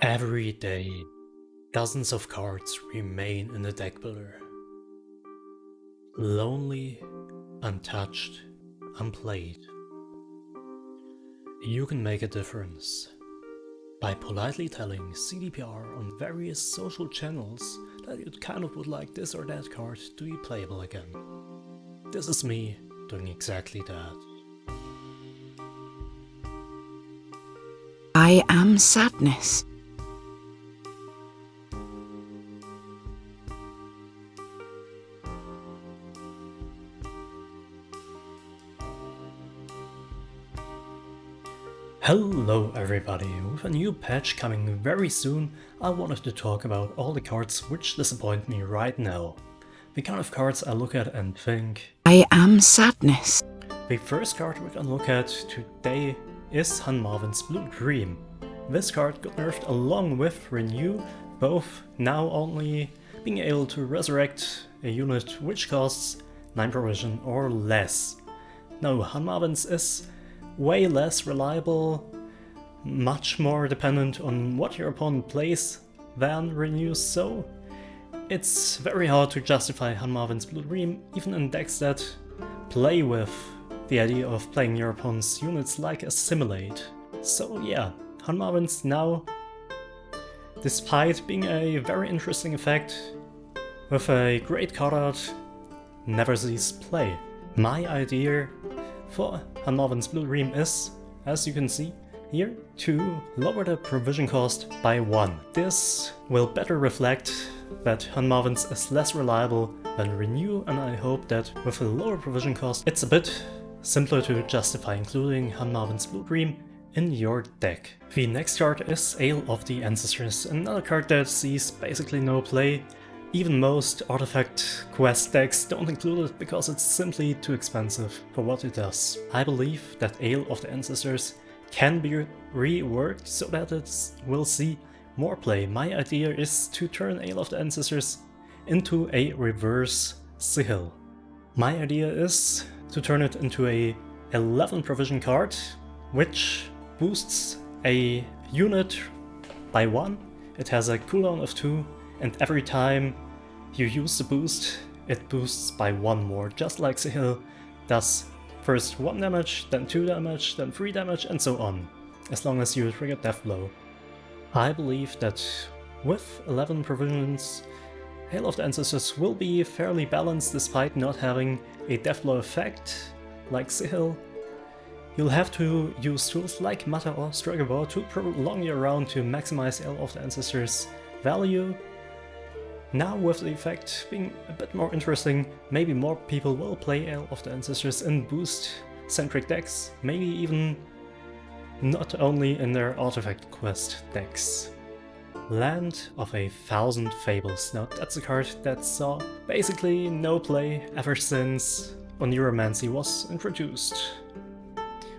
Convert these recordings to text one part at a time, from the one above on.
Every day, dozens of cards remain in the deck builder. Lonely, untouched, unplayed. You can make a difference by politely telling CDPR on various social channels that you kind of would like this or that card to be playable again. This is me doing exactly that. I am sadness. Hello everybody, with a new patch coming very soon, I wanted to talk about all the cards which disappoint me right now. The kind of cards I look at and think, I am sadness. the first card we're gonna look at today is Marvins Blue Dream. This card got nerfed along with Renew, both now only being able to resurrect a unit which costs 9 provision or less. Now Marvins is way less reliable, much more dependent on what your opponent plays than Renew, so it's very hard to justify Marvins Blue Dream even in decks that play with the idea of playing your opponent's units like Assimilate. So yeah, Marvins now, despite being a very interesting effect with a great card art, never sees play. My idea for Marvins Blue Dream is, as you can see here, to lower the provision cost by 1. This will better reflect that Marvins is less reliable than Renew, and I hope that with a lower provision cost it's a bit simpler to justify including Marvins Blue Dream in your deck. The next card is Ale of the Ancestors, another card that sees basically no play. Even most artifact quest decks don't include it because it's simply too expensive for what it does. I believe that Ale of the Ancestors can be reworked so that it will see more play. My idea is to turn Ale of the Ancestors into a reverse Sigil. My idea is to turn it into a 11 provision card, which boosts a unit by 1. It has a cooldown of 2. And every time you use the boost, it boosts by 1 more, just like Sigil does first 1 damage, then 2 damage, then 3 damage, and so on, as long as you trigger Death Blow. I believe that with 11 provisions, Hail of the Ancestors will be fairly balanced despite not having a Death Blow effect like Sigil. You'll have to use tools like Mata or Boar to prolong your round to maximize Hail of the Ancestors value. Now with the effect being a bit more interesting, maybe more people will play Ale of the Ancestors in boost-centric decks, maybe even not only in their artifact quest decks. Land of 1,000 Fables. Now that's a card that saw basically no play ever since Onuromancy was introduced.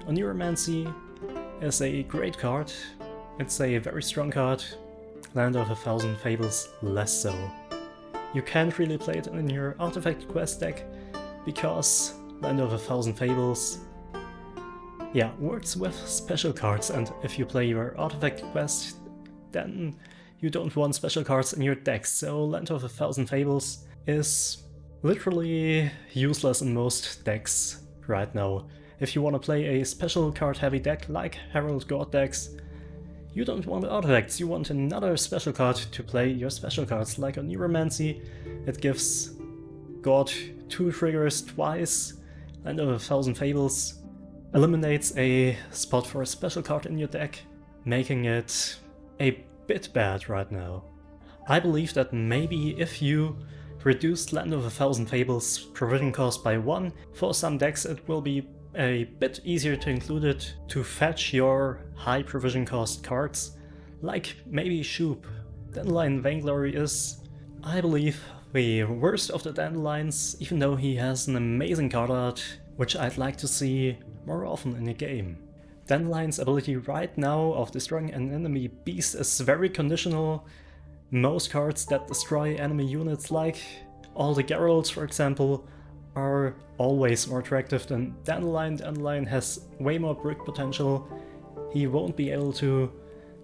Onuromancy is a great card, it's a very strong card. Land of 1,000 Fables less so. You can't really play it in your artifact quest deck because Land of 1,000 Fables, yeah, works with special cards, and if you play your artifact quest, then you don't want special cards in your deck, so Land of 1,000 Fables is literally useless in most decks right now. If you want to play a special card heavy deck like Herald God decks, you don't want artifacts, you want another special card to play your special cards, like on Neuromancy. It gives God 2 triggers twice, Land of 1,000 Fables eliminates a spot for a special card in your deck, making it a bit bad right now. I believe that maybe if you reduce Land of 1,000 Fables provision cost by 1, for some decks it will be a bit easier to include it to fetch your high provision cost cards, like maybe Shoop. Dandelion Vainglory is, I believe, the worst of the Dandelions, even though he has an amazing card art, which I'd like to see more often in a game. Dandelion's ability right now of destroying an enemy beast is very conditional. Most cards that destroy enemy units, like all the Geralts for example, are always more attractive than Dandelion. Dandelion has way more brick potential. He won't be able to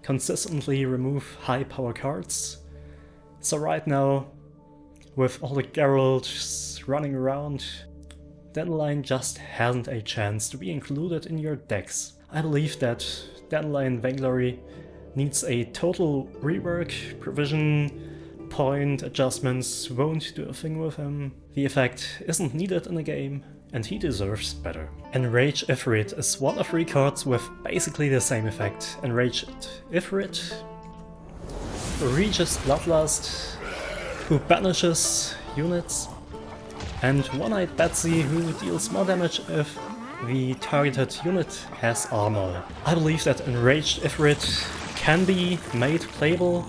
consistently remove high power cards. So right now, with all the Geralts running around, Dandelion just hasn't a chance to be included in your decks. I believe that Dandelion Vainglory needs a total rework. Provision point adjustments won't do a thing with him. The effect isn't needed in the game, and he deserves better. Enraged Ifrit is one of 3 cards with basically the same effect. Enraged Ifrit reaches Bloodlust, who banishes units, and One-Eyed Betsy, who deals more damage if the targeted unit has armor. I believe that Enraged Ifrit can be made playable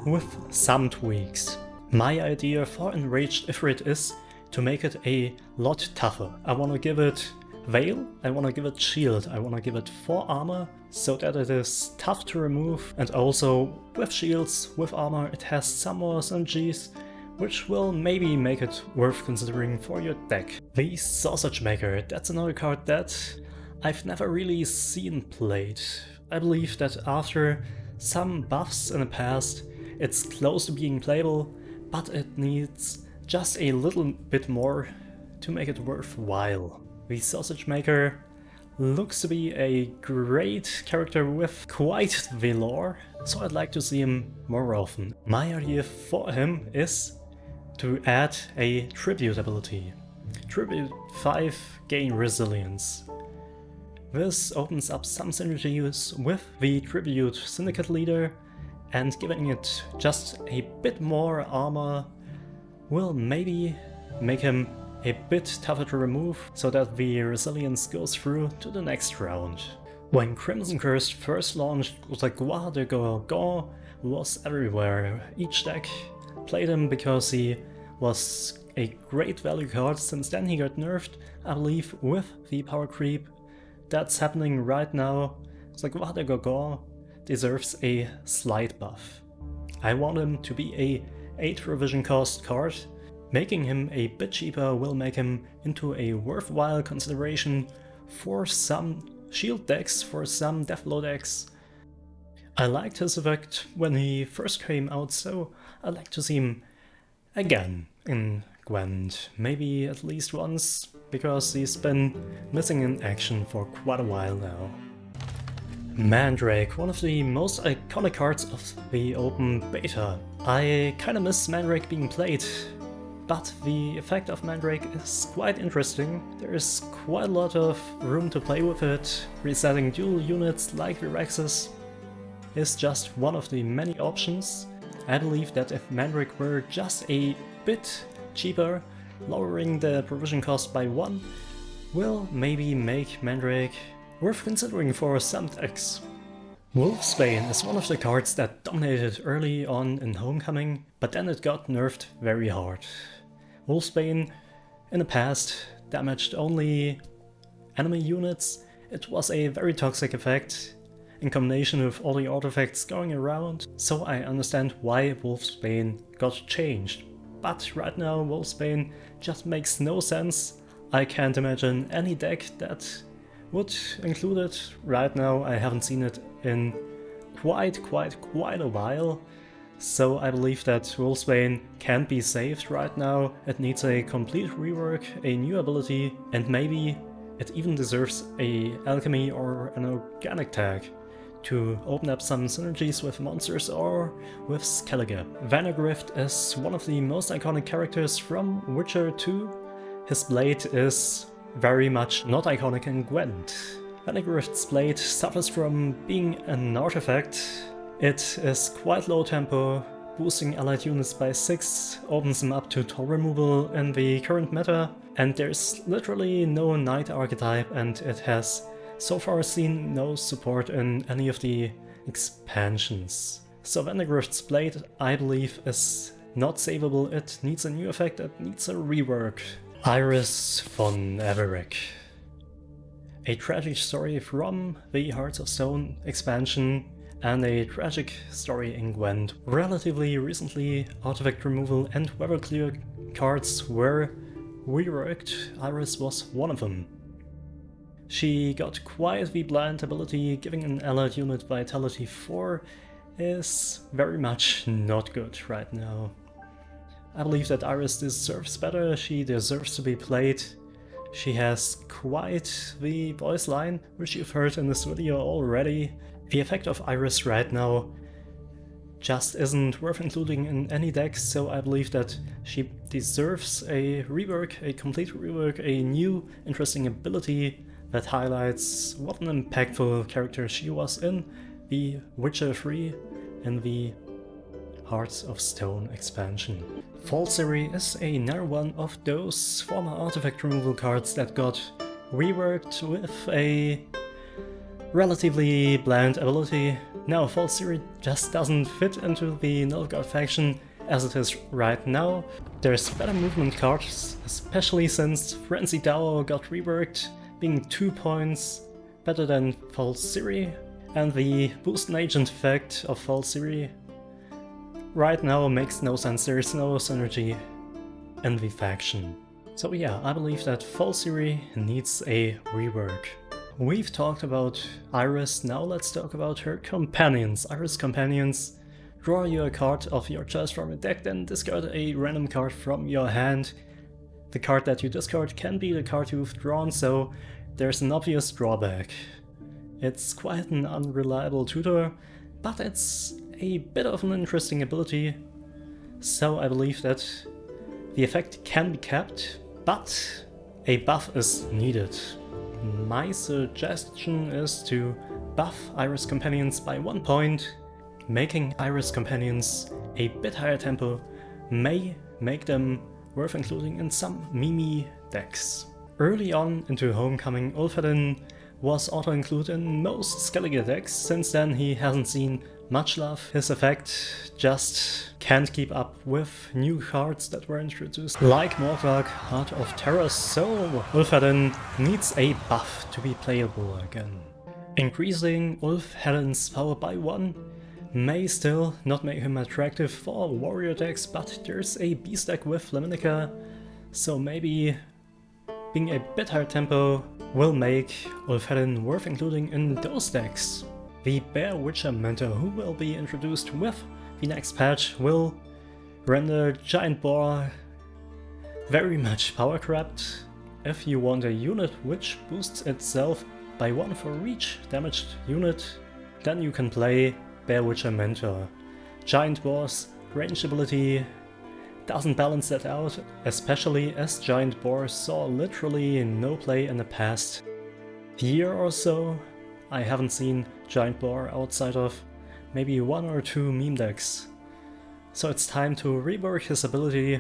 with some tweaks. My idea for Enraged Ifrit is to make it a lot tougher. I want to give it Veil, I want to give it Shield, I want to give it 4 armor so that it is tough to remove, and also with shields, with armor, it has some more synergies, which will maybe make it worth considering for your deck. The Sausage Maker, that's another card that I've never really seen played. I believe that after some buffs in the past, it's close to being playable, but it needs just a little bit more to make it worthwhile. The Sausage Maker looks to be a great character with quite the lore, so I'd like to see him more often. My idea for him is to add a Tribute ability. Tribute 5, gain Resilience. This opens up some synergies with the Tribute Syndicate leader, and giving it just a bit more armor will maybe make him a bit tougher to remove, so that the resilience goes through to the next round. When Crimson Curse first launched, the Gloire de Gorgon was everywhere. Each deck played him because he was a great value card. Since then he got nerfed, I believe, with the power creep that's happening right now. The Gloire de Gorgon deserves a slight buff. I want him to be a 8 revision cost card. Making him a bit cheaper will make him into a worthwhile consideration for some shield decks, for some Deathblow decks. I liked his effect when he first came out, so I'd like to see him again in Gwent, maybe at least once, because he's been missing in action for quite a while now. Mandrake, one of the most iconic cards of the open beta. I kinda miss Mandrake being played, but the effect of Mandrake is quite interesting. There is quite a lot of room to play with it. Resetting dual units like Viraxis is just one of the many options. I believe that if Mandrake were just a bit cheaper, lowering the provision cost by 1 will maybe make Mandrake worth considering for some decks. Wolfsbane is one of the cards that dominated early on in Homecoming, but then it got nerfed very hard. Wolfsbane in the past damaged only enemy units. It was a very toxic effect in combination with all the artifacts going around, so I understand why Wolfsbane got changed. But right now Wolfsbane just makes no sense. I can't imagine any deck that would include it. Right now I haven't seen it in quite a while. So I believe that Wolfsbane can't be saved right now. It needs a complete rework, a new ability, and maybe it even deserves a alchemy or an organic tag to open up some synergies with monsters or with Skellige. Vangrift is one of the most iconic characters from Witcher 2. His blade is very much not iconic in Gwent. Vangrift's blade suffers from being an artifact. It is quite low tempo, boosting allied units by 6 opens them up to toll removal in the current meta, and there's literally no knight archetype, and it has so far seen no support in any of the expansions. So Vangrift's blade, I believe, is not savable. It needs a new effect, it needs a rework. Iris von Everec. A tragic story from the Hearts of Stone expansion, and a tragic story in Gwent. Relatively recently, artifact removal and weather clear cards were reworked. Iris was one of them. She got quite the bland ability, giving an allied unit Vitality 4 is very much not good right now. I believe that Iris deserves better, she deserves to be played. She has quite the voice line, which you've heard in this video already. The effect of Iris right now just isn't worth including in any deck, so I believe that she deserves a rework, a complete rework, a new interesting ability that highlights what an impactful character she was in the Witcher 3 and the Hearts of Stone expansion. Fall Siri is another one of those former artifact removal cards that got reworked with a relatively bland ability. Now Fall Siri just doesn't fit into the Nilfgaard faction as it is right now. There's better movement cards, especially since Frenzy Dao got reworked, being 2 points better than Fall Siri, and the boost and agent effect of Fall Siri right now makes no sense. There is no synergy in the faction. So yeah, I believe that Fall Siri needs a rework. We've talked about Iris, now let's talk about her companions. Iris companions: draw you a card of your choice from a deck, then discard a random card from your hand. The card that you discard can be the card you've drawn, so there's an obvious drawback. It's quite an unreliable tutor, but it's a bit of an interesting ability, so I believe that the effect can be kept, but a buff is needed. My suggestion is to buff Iris Companions by 1 point. Making Iris Companions a bit higher tempo may make them worth including in some Mimi decks. Early on into Homecoming, Ulfhedin was auto-included in most Skellige decks. Since then he hasn't seen much love. His effect just can't keep up with new cards that were introduced, like Mortlag, Heart of Terror, so Ulfhedin needs a buff to be playable again. Increasing Ulfhedin's power by 1 may still not make him attractive for warrior decks, but there's a beast deck with Laminica, so maybe being a bit higher tempo will make Ulfhedin worth including in those decks. The Bear Witcher mentor, who will be introduced with the next patch, will render Giant Boar very much power corrupt. If you want a unit which boosts itself by 1 for each damaged unit, then you can play Bear Witcher mentor. Giant Boar's range ability doesn't balance that out, especially as Giant Boar saw literally no play in the past year or so. I haven't seen Giant Boar outside of maybe 1 or 2 meme decks. So it's time to rework his ability.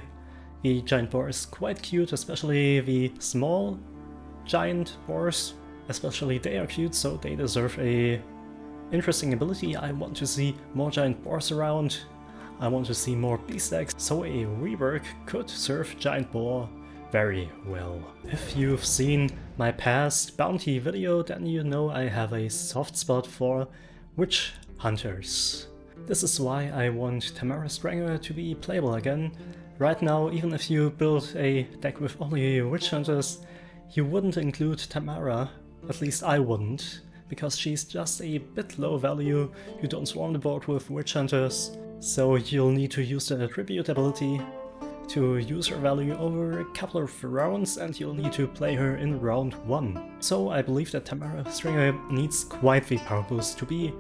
The Giant Boar is quite cute, especially the small Giant Boars. Especially they are cute, so they deserve a interesting ability. I want to see more Giant Boars around. I want to see more beast decks, so a rework could serve Giant Boar very well. If you've seen my past bounty video, then you know I have a soft spot for witch hunters. This is why I want Tamara Stringer to be playable again. Right now, even if you build a deck with only witch hunters, you wouldn't include Tamara. At least I wouldn't, because she's just a bit low value. You don't swarm the board with witch hunters, so you'll need to use the attribute ability to use her value over a couple of rounds, and you'll need to play her in round 1. So I believe that Tamara Stringer needs quite the power boost to be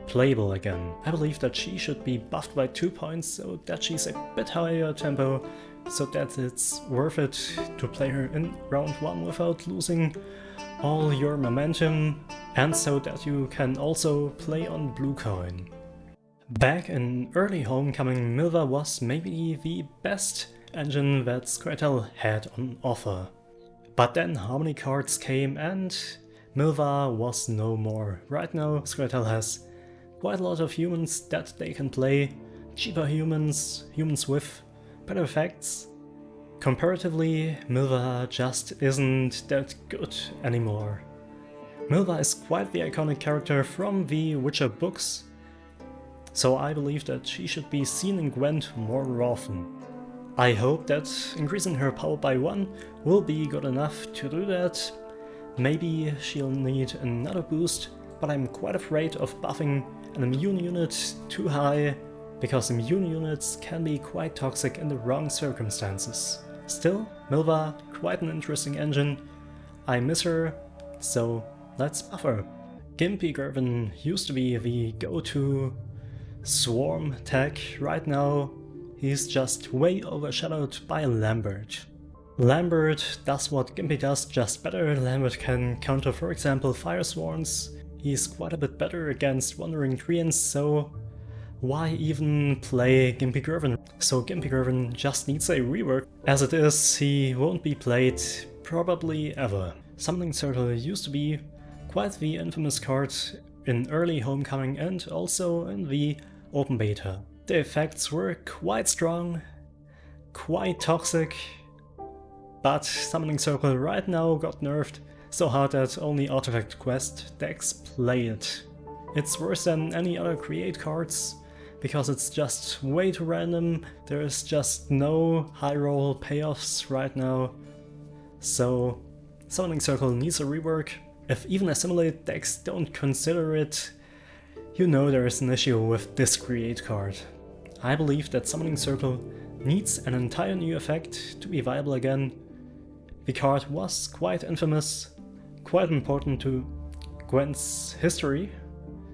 playable again. I believe that she should be buffed by 2 points, so that she's a bit higher tempo, so that it's worth it to play her in round 1 without losing all your momentum, and so that you can also play on blue coin. Back in early Homecoming, Milva was maybe the best engine that Squirtle had on offer. But then Harmony cards came and Milva was no more. Right now Squirtle has quite a lot of humans that they can play, cheaper humans, humans with better effects. Comparatively, Milva just isn't that good anymore. Milva is quite the iconic character from the Witcher books, so I believe that she should be seen in Gwent more often. I hope that increasing her power by 1 will be good enough to do that. Maybe she'll need another boost, but I'm quite afraid of buffing an immune unit too high, because immune units can be quite toxic in the wrong circumstances. Still, Milva, quite an interesting engine. I miss her, so let's buff her. Gimpy Girvin used to be the go-to swarm tech. Right now he's just way overshadowed by Lambert. Lambert does what Gimpy does, just better. Lambert can counter, for example, fire swarms. He's quite a bit better against wandering treants, so why even play Gimpy Girvin? So Gimpy Girvin just needs a rework. As it is, he won't be played probably ever. Summoning Circle used to be quite the infamous card in early Homecoming and also in the open beta. The effects were quite strong, quite toxic, but Summoning Circle right now got nerfed so hard that only Artifact Quest decks play it. It's worse than any other create cards, because it's just way too random. There is just no high roll payoffs right now. So Summoning Circle needs a rework. If even Assimilate decks don't consider it, you know there is an issue with this create card. I believe that Summoning Circle needs an entire new effect to be viable again. The card was quite infamous, quite important to GWENT's history,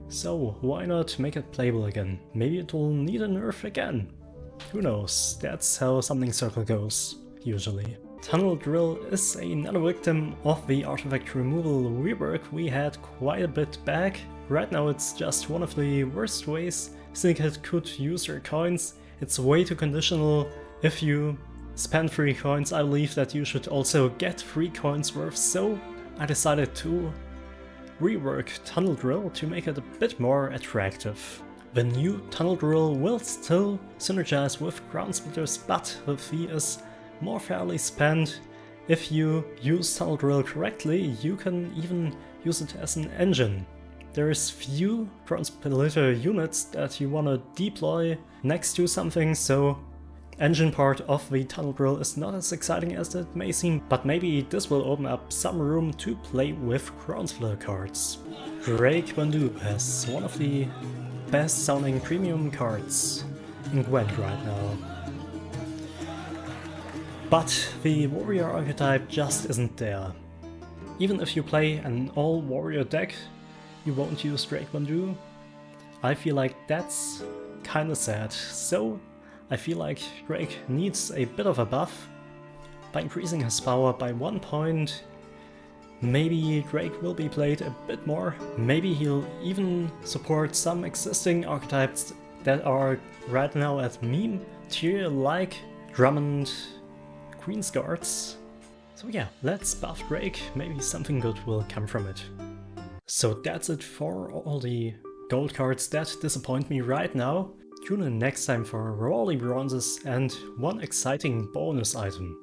so why not make it playable again? Maybe it will need a nerf again. Who knows, that's how Summoning Circle goes, usually. Tunnel Drill is another victim of the artifact removal rework we had quite a bit back. Right now it's just one of the worst ways Syndicate could use their coins. It's way too conditional. If you spend 3 coins, I believe that you should also get 3 coins worth, so I decided to rework Tunnel Drill to make it a bit more attractive. The new Tunnel Drill will still synergize with Ground Splitters, but the fee is more fairly spent. If you use Tunnel Drill correctly, you can even use it as an engine. There is few Ground Splitter units that you want to deploy next to something, so engine part of the Tunnel Drill is not as exciting as it may seem, but maybe this will open up some room to play with Ground Splitter cards. Drake Banjo has one of the best sounding premium cards in GWENT right now. But the warrior archetype just isn't there. Even if you play an all warrior deck, you won't use Drake Banjo. I feel like that's kinda sad, so I feel like Drake needs a bit of a buff. By increasing his power by 1 point, maybe Drake will be played a bit more. Maybe he'll even support some existing archetypes that are right now at meme tier, like Drummond, Queen's Guards. So yeah, let's buff Drake, maybe something good will come from it. So that's it for all the gold cards that disappoint me right now. Tune in next time for Rawley Bronzes and one exciting bonus item.